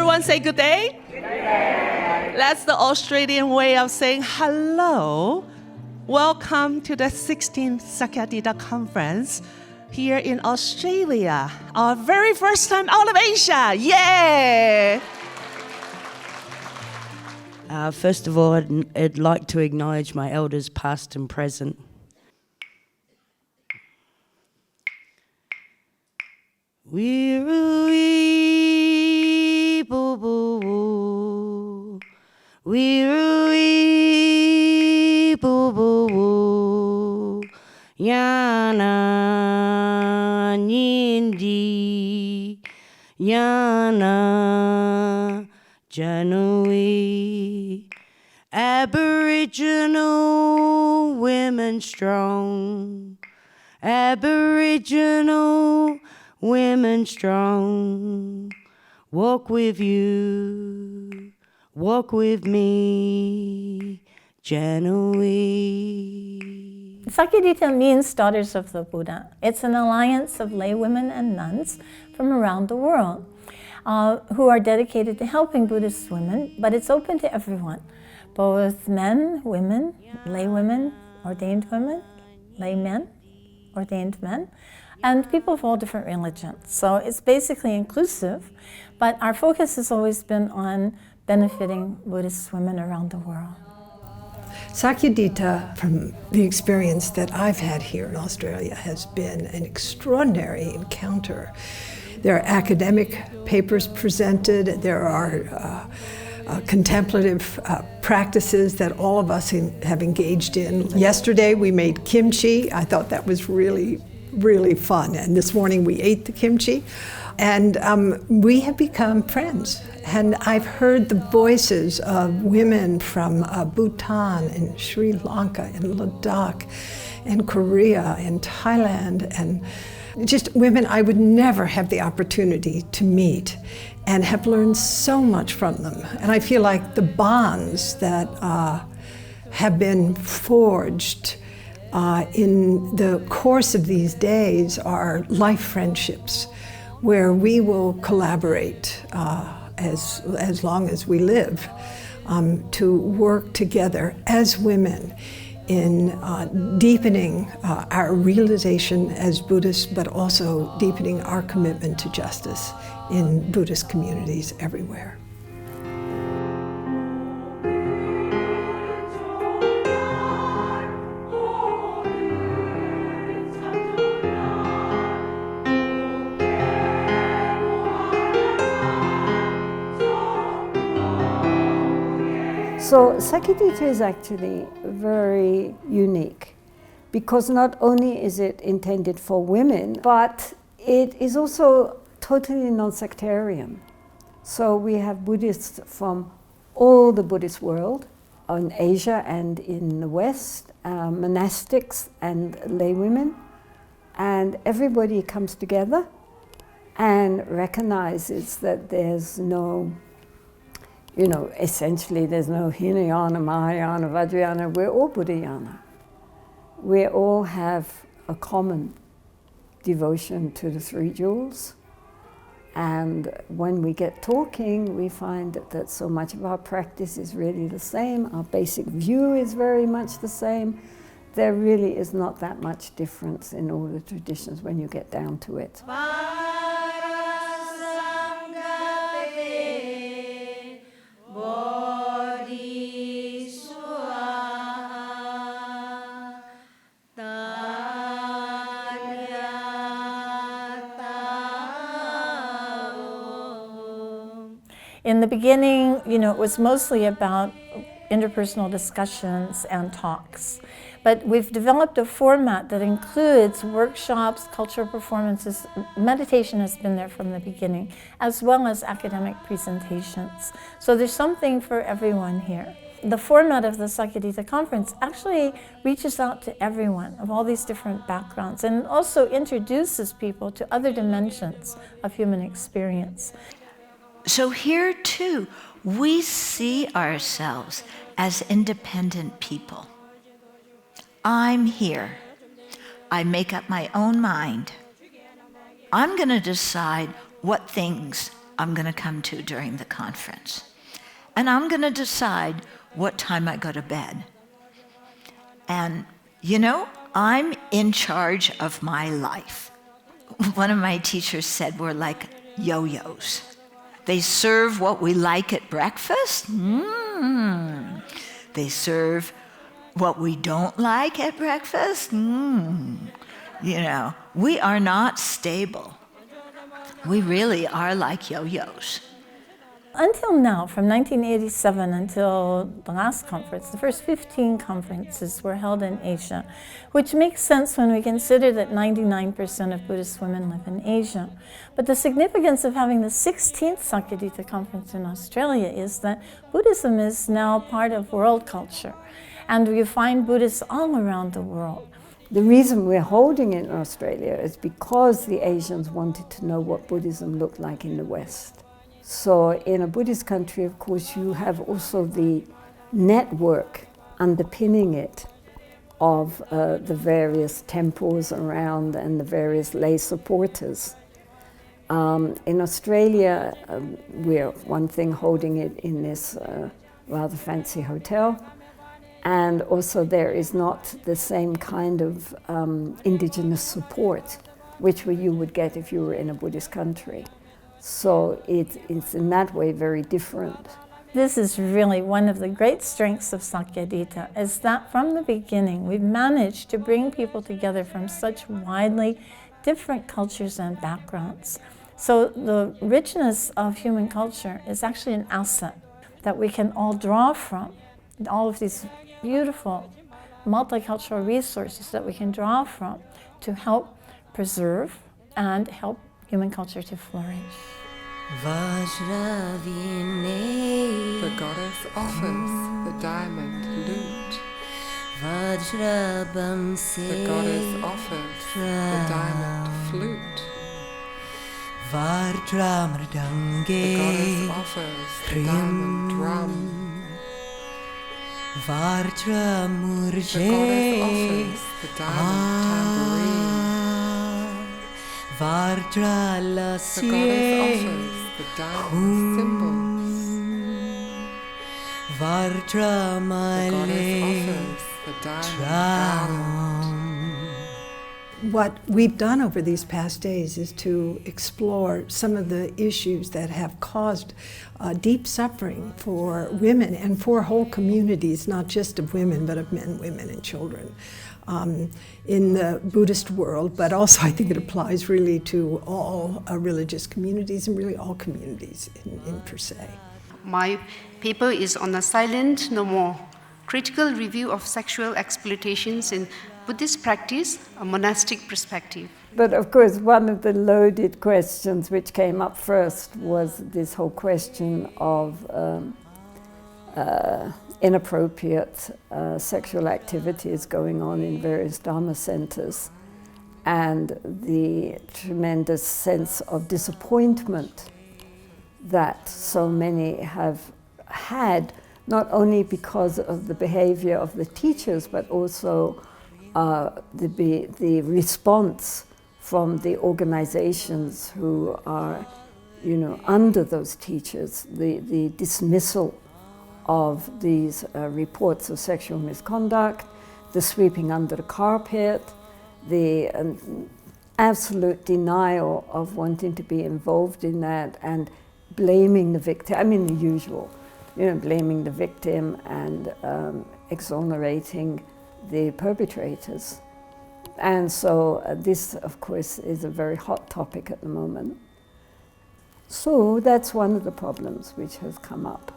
everyone say good day? Good day. That's the Australian way of saying hello. Welcome to the 16th Sakyadhita Conference here in Australia. Our very first time out of Asia. Yay! First of all, I'd like to acknowledge my elders past and present. Wee-roo-wee, boo-boo-woo. Wee-roo-wee, boo-boo-woo. Yana Nindi, Yana Janui. Aboriginal women strong. Aboriginal women strong. Walk with you, walk with me, Janui. Sakyadhita means Daughters of the Buddha. It's an alliance of lay women and nuns from around the world who are dedicated to helping Buddhist women, but it's open to everyone, both men, women, lay women, ordained women, lay men, ordained men, and people of all different religions. So it's basically inclusive, but our focus has always been on benefiting Buddhist women around the world. Sakyadhita, from the experience that I've had here in Australia, has been an extraordinary encounter. There are academic papers presented, there are contemplative practices that all of us have engaged in. Yesterday we made kimchi. I thought that was really fun, and this morning we ate the kimchi, and we have become friends. And I've heard the voices of women from Bhutan and Sri Lanka and Ladakh and Korea and Thailand, and just women I would never have the opportunity to meet, and have learned so much from them. And I feel like the bonds that have been forged in the course of these days are life friendships, where we will collaborate as long as we live to work together as women in deepening our realization as Buddhists, but also deepening our commitment to justice in Buddhist communities everywhere. So Sakyadhita is actually very unique because not only is it intended for women, but it is also totally non-sectarian. So we have Buddhists from all the Buddhist world, in Asia and in the West, monastics and laywomen, and everybody comes together and recognizes that there's no, essentially there's no Hinayana, Mahayana, Vajrayana, we're all Buddhayana. We all have a common devotion to the Three Jewels. And when we get talking, we find that so much of our practice is really the same. Our basic view is very much the same. There really is not that much difference in all the traditions when you get down to it. In the beginning, it was mostly about interpersonal discussions and talks. But we've developed a format that includes workshops, cultural performances. Meditation has been there from the beginning, as well as academic presentations. So there's something for everyone here. The format of the Sakyadhita Conference actually reaches out to everyone of all these different backgrounds and also introduces people to other dimensions of human experience. So here too, we see ourselves as independent people. I'm here. I make up my own mind. I'm going to decide what things I'm going to come to during the conference. And I'm going to decide what time I go to bed. And, you know, I'm in charge of my life. One of my teachers said we're like yo-yos. They serve what we like at breakfast. They serve what we don't like at breakfast. You know, we are not stable. We really are like yo-yos. Until now, from 1987 until the last conference, the first 15 conferences were held in Asia, which makes sense when we consider that 99% of Buddhist women live in Asia. But the significance of having the 16th Sakyadhita Conference in Australia is that Buddhism is now part of world culture, and you find Buddhists all around the world. The reason we're holding it in Australia is because the Asians wanted to know what Buddhism looked like in the West. So in a Buddhist country, of course, you have also the network underpinning it of the various temples around and the various lay supporters. In Australia, we're one thing holding it in this rather fancy hotel. And also there is not the same kind of indigenous support which you would get if you were in a Buddhist country. So it's in that way very different. This is really one of the great strengths of Sakyadhita, is that from the beginning we've managed to bring people together from such widely different cultures and backgrounds. So the richness of human culture is actually an asset that we can all draw from. All of these beautiful multicultural resources that we can draw from to help preserve and help human culture to flourish. The goddess offers the diamond lute. The goddess offers the diamond flute. The goddess offers the diamond drum. The goddess offers the diamond tambourine. The goddess offers the diamond cymbals. The goddess offers the diamond ballad. What we've done over these past days is to explore some of the issues that have caused deep suffering for women and for whole communities, not just of women, but of men, women, and children in the Buddhist world, but also I think it applies really to all religious communities and really all communities in per se. My paper is on a silent no more, critical review of sexual exploitations in Buddhist practice, a monastic perspective. But of course, one of the loaded questions which came up first was this whole question of inappropriate sexual activities going on in various Dharma centers, and the tremendous sense of disappointment that so many have had, not only because of the behavior of the teachers, but also the response from the organizations who are, under those teachers, the dismissal of these reports of sexual misconduct, the sweeping under the carpet, the absolute denial of wanting to be involved in that, and blaming the victim. I mean, the usual, blaming the victim and exonerating the perpetrators. And so this, of course, is a very hot topic at the moment. So that's one of the problems which has come up.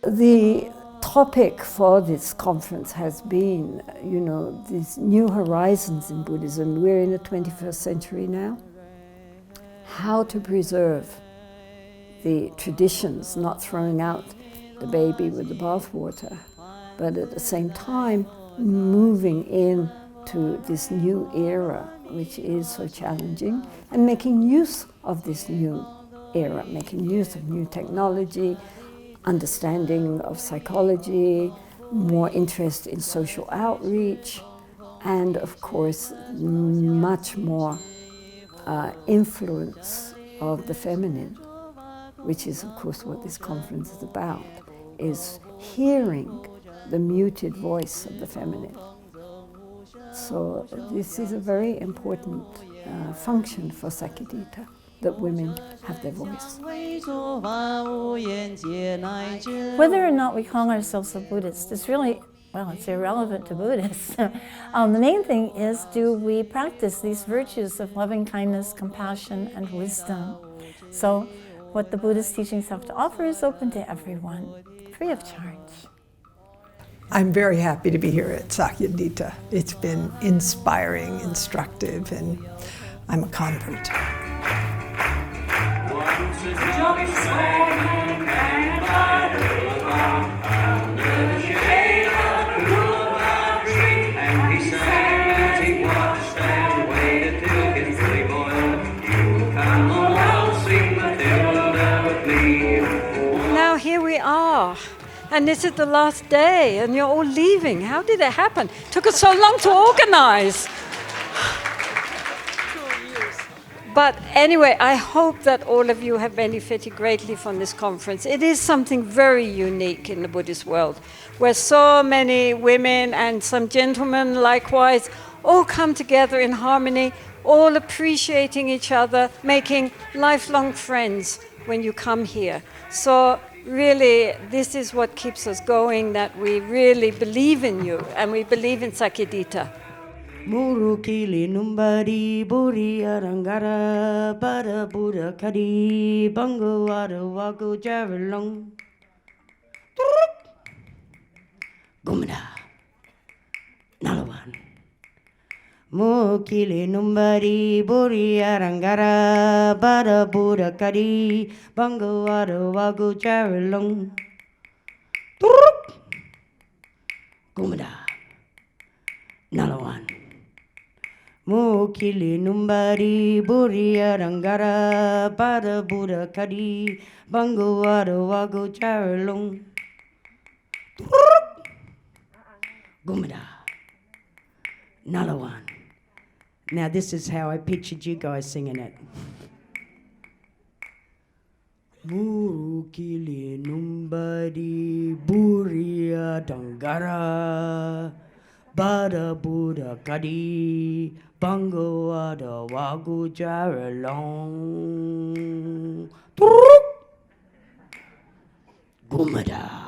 The topic for this conference has been, these new horizons in Buddhism. We're in the 21st century now. How to preserve the traditions, not throwing out the baby with the bathwater, but at the same time moving into this new era, which is so challenging, and making use of this new era, making use of new technology, understanding of psychology, more interest in social outreach, and of course much more influence of the feminine, which is of course what this conference is about, is hearing the muted voice of the feminine. So this is a very important function for Sakyadhita, that women have their voice. Whether or not we call ourselves a Buddhist is really, it's irrelevant to Buddhists. The main thing is, do we practice these virtues of loving kindness, compassion, and wisdom? So what the Buddhist teachings have to offer is open to everyone, free of charge. I'm very happy to be here at Sakyadhita. It's been inspiring, instructive, and I'm a convert. Now here we are, and this is the last day, and you're all leaving. How did it happen? Took us so long to organize. But anyway, I hope that all of you have benefited greatly from this conference. It is something very unique in the Buddhist world, where so many women and some gentlemen likewise all come together in harmony, all appreciating each other, making lifelong friends when you come here. So really, this is what keeps us going, that we really believe in you, and we believe in Sakyadhita. Muru kili numbari buri arangara bara buddha kadi bango ada wago javelong gumada nalawan. Muru kili numbari buri arangara bara buddha kadi bango ada wago javelong gumada nalawan. Mukili numbari buria rangara pada buddha kadi bango ada wago charlong gumada nalawan. Now this is how I pictured you guys singing it. Mukili numbari buria dangara Bada Buddha Kadi Bango Ada Wagu Jaralong Gumada